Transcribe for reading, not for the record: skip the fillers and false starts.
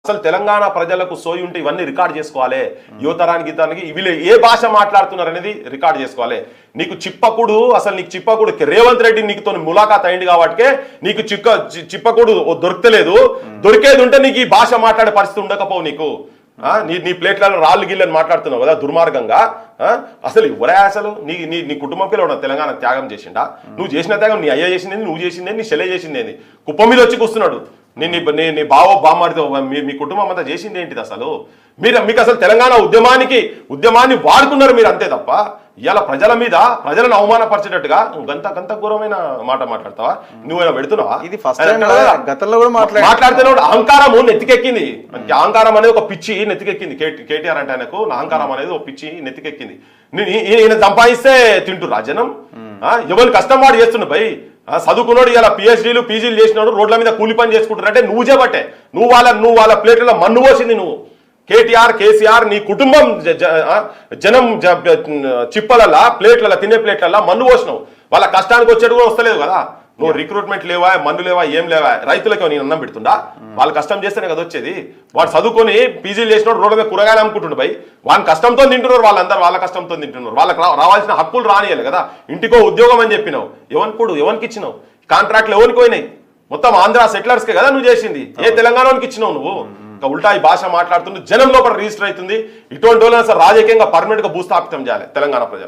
అసలు తెలంగాణ ప్రజలకు సోయి ఉంటే ఇవన్నీ రికార్డ్ చేసుకోవాలి. యువతరానికి గీతానికి వీళ్ళు ఏ భాష మాట్లాడుతున్నారు అనేది రికార్డ్ చేసుకోవాలి. నీకు చిప్పకుడు రేవంత్ రెడ్డి నీకుతో ములాఖాత్ అయింది కాబట్టికే నీకు చిప్పకుడు దొరకలేదు. దొరికేది ఉంటే నీకు ఈ భాష మాట్లాడే పరిస్థితి ఉండకపోవు. నీకు నీ ప్లేట్లలో రాళ్ళు గిల్లని మాట్లాడుతున్నావు కదా దుర్మార్గంగా. అసలు ఎవరే అసలు నీ కుటుంబం పిల్లలు తెలంగాణ త్యాగం చేసిండా? నువ్వు చేసిన త్యాగం నీ అయ్య చేసింది, నువ్వు చేసింది, నీ చెల్లె చేసింది. కుప్పం మీద వచ్చి కూస్తున్నాడు. నీ బావో బామ్మారితో మీ కుటుంబం అంతా చేసింది ఏంటిది అసలు? మీకు అసలు తెలంగాణ ఉద్యమాన్ని వాడుకున్నారు మీరు, అంతే తప్ప ఇవాళ ప్రజలను అవమానపరిచేటట్టుగా గంత ఘోరమైన మాట మాట్లాడతావా? నువ్వైనా పెడుతున్నావా? ఇది గతంలో కూడా మాట్లాడుతున్నాడు. అహంకారము నెత్తికెక్కింది. అహంకారం అనేది ఒక పిచ్చి నెత్తికెక్కింది. కేటీఆర్ అంటే ఆయనకు అహంకారం అనేది ఒక పిచ్చి నెత్తికెక్కింది. ఈయన సంపాదిస్తే తింటురా జనం? ఎవరి కష్టం వాడు చేస్తుండు భయ్. చదువుకున్నాడు ఇలా పిహెచ్డీలు పీజీలు చేసినాడు, రోడ్ల మీద కూలి పని చేసుకుంటారంటే నువ్వు చేపట్టే. నువ్వు వాళ్ళ ప్లేట్లలో మన్ను పోసింది నువ్వు. కేటీఆర్ కేసీఆర్ నీ కుటుంబం జనం చిప్పలల్లా ప్లేట్లలో తినే ప్లేట్లల్లా మన్ను పోసినావు. వాళ్ళ కష్టానికి వచ్చేది కూడా వస్తలేదు కదా. నువ్వు రిక్రూట్మెంట్ లేవా, మన్ను లేవా, ఏం లేవా? రైతులకి నేను అన్నం పెడుతుండా? వాళ్ళు కష్టం చేస్తేనే కదా వచ్చేది. వాడు చదువుకొని పీజీలు చేసినోడు రోడ్ల మీద కూరగాయలు అమ్ముకుంటుండు భయ్. వాళ్ళ కష్టంతో తింటున్నారు, వాళ్ళందరూ వాళ్ళ కష్టంతో తింటున్నారు. వాళ్ళకి రావాల్సిన హక్కులు రానియాలి కదా. ఇంటికో ఉద్యోగం అని చెప్పినావు. ఎవరికి ఇచ్చినావు? కాంట్రాక్ట్లు ఎవరికి పోయినాయి? మొత్తం ఆంధ్ర సెటిలర్స్కే కదా నువ్వు చేసింది. ఏ తెలంగాణకి ఇచ్చినావు నువ్వు? ఇంకా ఉల్టా ఈ భాష మాట్లాడుతుంది, జనం లోపల రిజిస్టర్ అవుతుంది. ఇటువంటి వాళ్ళని రాజకీయంగా పర్మనెంట్ గా భూస్థాపితం చేయాలి తెలంగాణ ప్రజలు.